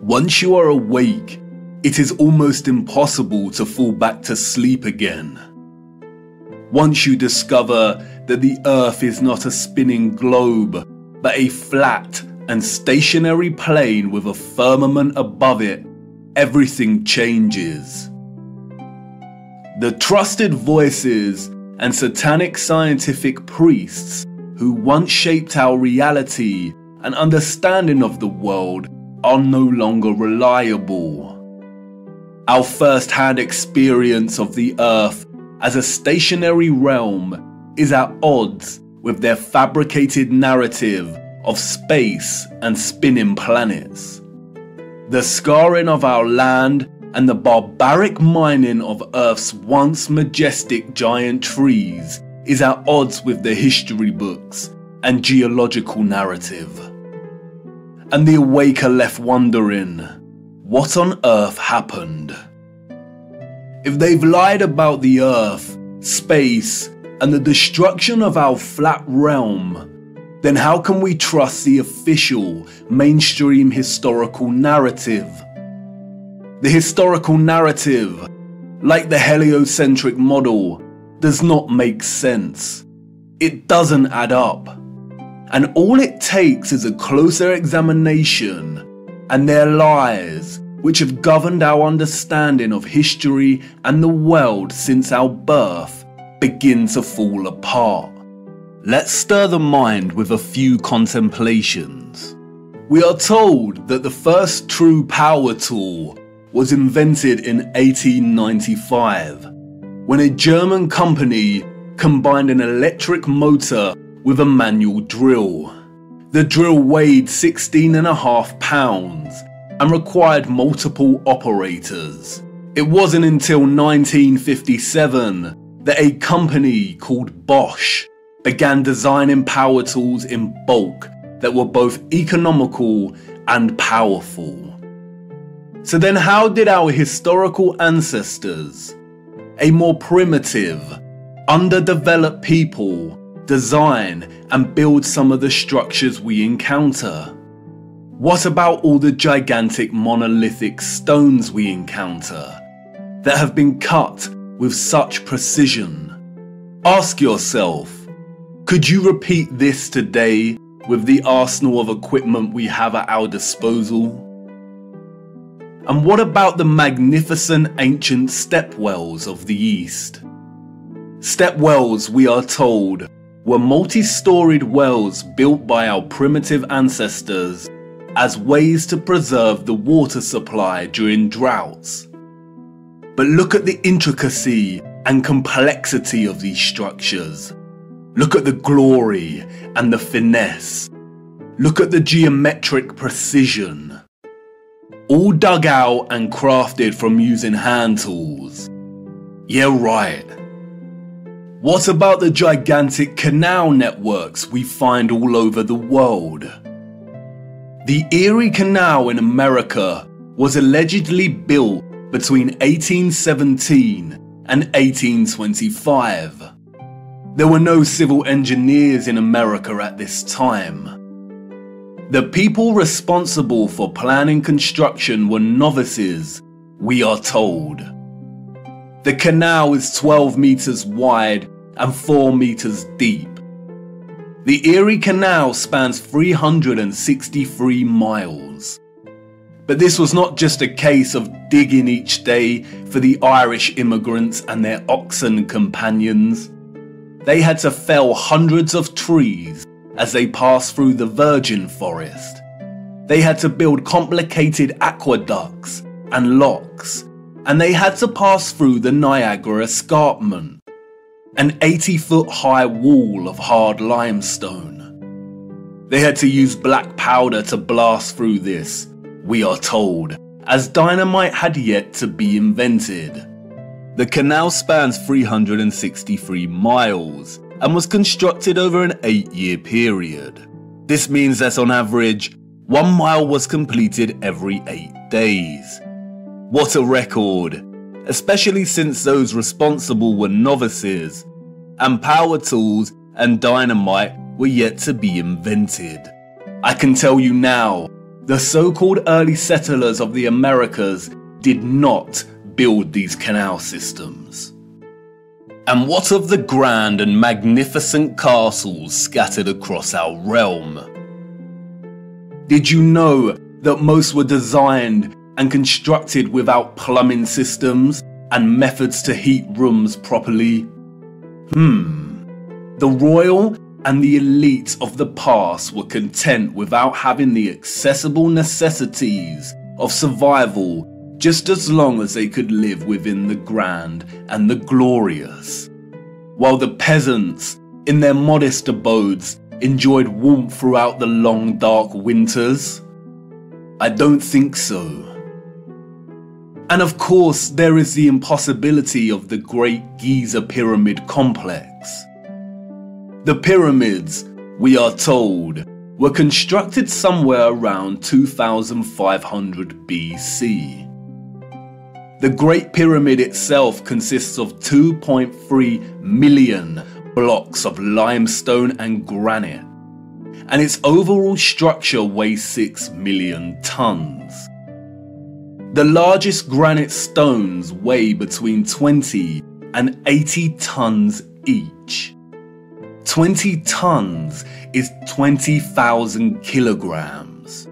Once you are awake, it is almost impossible to fall back to sleep again. Once you discover that the Earth is not a spinning globe, but a flat and stationary plane with a firmament above it, everything changes. The trusted voices and satanic scientific priests who once shaped our reality and understanding of the world are no longer reliable. Our first-hand experience of the Earth as a stationary realm is at odds with their fabricated narrative of space and spinning planets. The scarring of our land and the barbaric mining of Earth's once majestic giant trees is at odds with the history books and geological narrative. And the awake are left wondering, what on earth happened? If they've lied about the Earth, space, and the destruction of our flat realm, then how can we trust the official, mainstream historical narrative? The historical narrative, like the heliocentric model, does not make sense. It doesn't add up. And all it takes is a closer examination, and their lies, which have governed our understanding of history and the world since our birth, begin to fall apart. Let's stir the mind with a few contemplations. We are told that the first true power tool was invented in 1895, when a German company combined an electric motor with a manual drill. The drill weighed 16.5 pounds and required multiple operators. It wasn't until 1957 that a company called Bosch began designing power tools in bulk that were both economical and powerful. So then how did our historical ancestors, a more primitive, underdeveloped people, design and build some of the structures we encounter? What about all the gigantic monolithic stones we encounter that have been cut with such precision? Ask yourself, could you repeat this today with the arsenal of equipment we have at our disposal? And what about the magnificent ancient stepwells of the East? Stepwells, we are told, were multi-storied wells built by our primitive ancestors as ways to preserve the water supply during droughts. But look at the intricacy and complexity of these structures. Look at the glory and the finesse. Look at the geometric precision. All dug out and crafted from using hand tools. Yeah, right. What about the gigantic canal networks we find all over the world? The Erie Canal in America was allegedly built between 1817 and 1825. There were no civil engineers in America at this time. The people responsible for planning construction were novices, we are told. The canal is 12 meters wide and 4 meters deep. The Erie Canal spans 363 miles. But this was not just a case of digging each day for the Irish immigrants and their oxen companions. They had to fell hundreds of trees as they passed through the virgin forest. They had to build complicated aqueducts and locks, and they had to pass through the Niagara Escarpment, an 80-foot high wall of hard limestone. They had to use black powder to blast through this, we are told, as dynamite had yet to be invented. The canal spans 363 miles and was constructed over an 8-year period. This means that on average, 1 mile was completed every 8 days. What a record, especially since those responsible were novices, and power tools and dynamite were yet to be invented. I can tell you now The so-called early settlers of the Americas did not build these canal systems. And what of the grand and magnificent castles scattered across our realm? Did you know that most were designed and constructed without plumbing systems and methods to heat rooms properly? The royal and the elite of the past were content without having the accessible necessities of survival, just as long as they could live within the grand and the glorious, while the peasants, in their modest abodes, enjoyed warmth throughout the long dark winters? I don't think so. And of course, there is the impossibility of the Great Giza Pyramid Complex. The pyramids, we are told, were constructed somewhere around 2500 BC. The Great Pyramid itself consists of 2.3 million blocks of limestone and granite, and its overall structure weighs 6 million tons. The largest granite stones weigh between 20 and 80 tons each. 20 tons is 20,000 kilograms.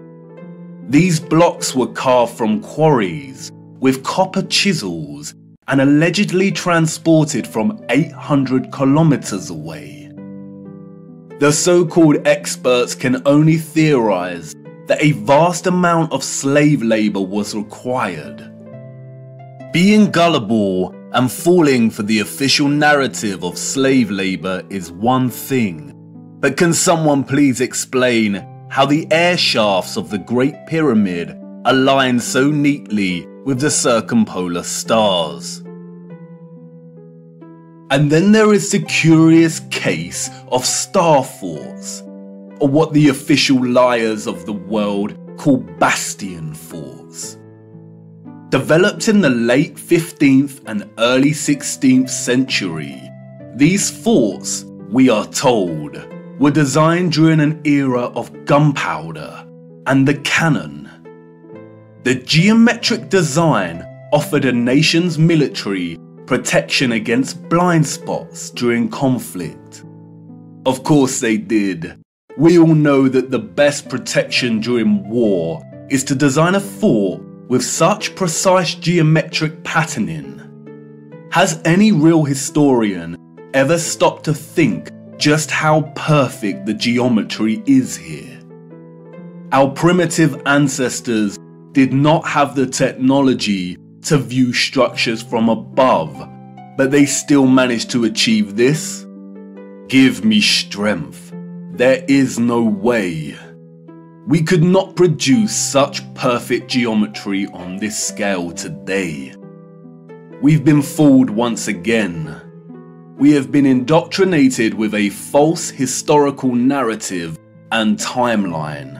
These blocks were carved from quarries with copper chisels and allegedly transported from 800 kilometers away. The so-called experts can only theorize that a vast amount of slave labor was required. Being gullible and falling for the official narrative of slave labor is one thing, but can someone please explain how the air shafts of the Great Pyramid align so neatly with the circumpolar stars? And then there is the curious case of star forts, or what the official liars of the world call bastion forts. Developed in the late 15th and early 16th century, these forts, we are told, were designed during an era of gunpowder and the cannon. The geometric design offered a nation's military protection against blind spots during conflict. Of course they did. We all know that the best protection during war is to design a fort with such precise geometric patterning. Has any real historian ever stopped to think just how perfect the geometry is here? Our primitive ancestors did not have the technology to view structures from above, but they still managed to achieve this? Give me strength. There is no way. We could not produce such perfect geometry on this scale today. We've been fooled once again. We have been indoctrinated with a false historical narrative and timeline.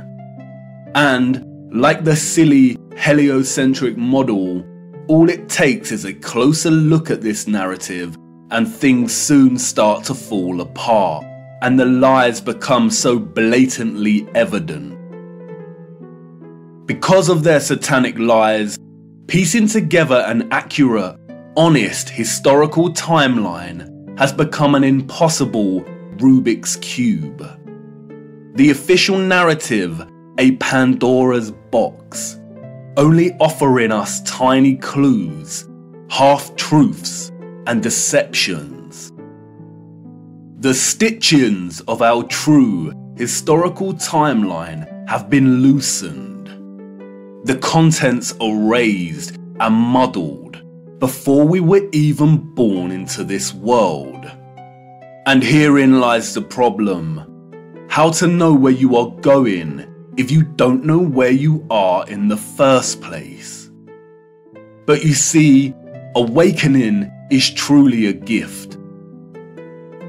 And, like the silly heliocentric model, all it takes is a closer look at this narrative and things soon start to fall apart, and the lies become so blatantly evident. Because of their satanic lies, piecing together an accurate, honest historical timeline has become an impossible Rubik's Cube. The official narrative, a Pandora's box, only offering us tiny clues, half-truths, and deceptions. The stitchings of our true historical timeline have been loosened. The contents erased and muddled before we were even born into this world. And herein lies the problem. How to know where you are going if you don't know where you are in the first place? But you see, awakening is truly a gift.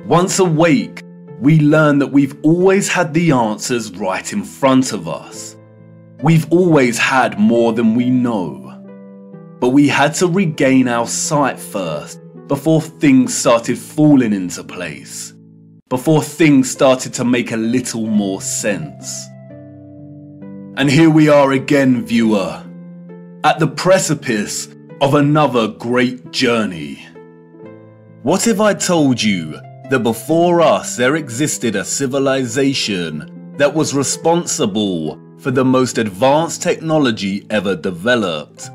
Once awake, we learn that we've always had the answers right in front of us. We've always had more than we know. But we had to regain our sight first before things started falling into place. Before things started to make a little more sense. And here we are again, viewer, at the precipice of another great journey. What if I told you that before us there existed a civilization that was responsible for the most advanced technology ever developed,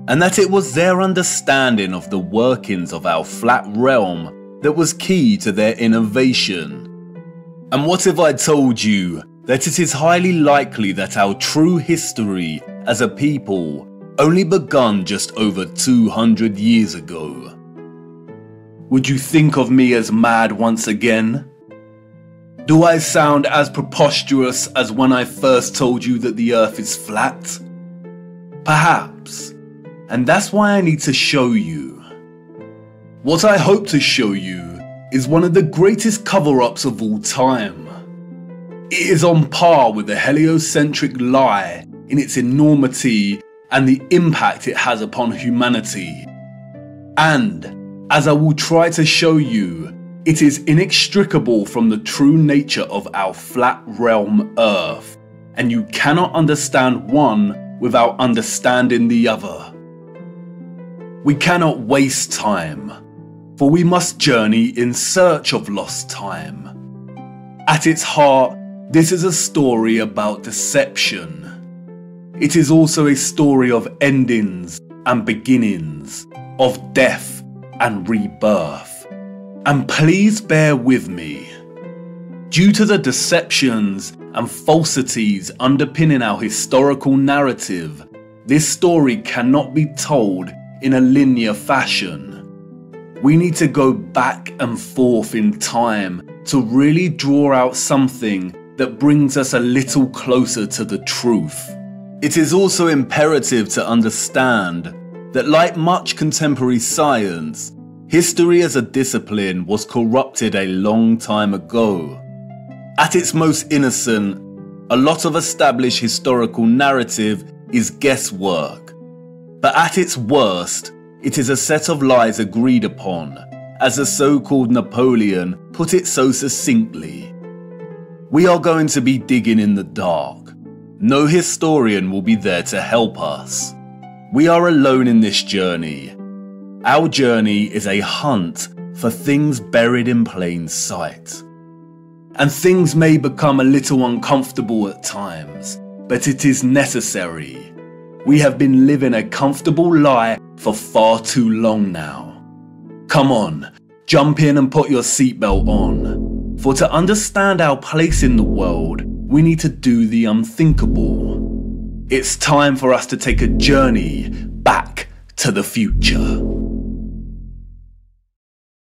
and that it was their understanding of the workings of our flat realm that was key to their innovation? And what if I told you that it is highly likely that our true history as a people only begun just over 200 years ago? Would you think of me as mad once again? Do I sound as preposterous as when I first told you that the earth is flat? Perhaps. And that's why I need to show you. What I hope to show you is one of the greatest cover-ups of all time. It is on par with the heliocentric lie in its enormity and the impact it has upon humanity. And, as I will try to show you, it is inextricable from the true nature of our flat realm Earth, and you cannot understand one without understanding the other. We cannot waste time, for we must journey in search of lost time. At its heart, this is a story about deception. It is also a story of endings and beginnings, of death and rebirth. And please bear with me. Due to the deceptions and falsities underpinning our historical narrative, this story cannot be told in a linear fashion. We need to go back and forth in time to really draw out something that brings us a little closer to the truth. It is also imperative to understand that, like much contemporary science, history as a discipline was corrupted a long time ago. At its most innocent, a lot of established historical narrative is guesswork. But at its worst, it is a set of lies agreed upon, as the so-called Napoleon put it so succinctly. We are going to be digging in the dark. No historian will be there to help us. We are alone in this journey. Our journey is a hunt for things buried in plain sight. And things may become a little uncomfortable at times, but it is necessary. We have been living a comfortable lie for far too long now. Come on, jump in and put your seatbelt on. For to understand our place in the world, we need to do the unthinkable. It's time for us to take a journey back to the future.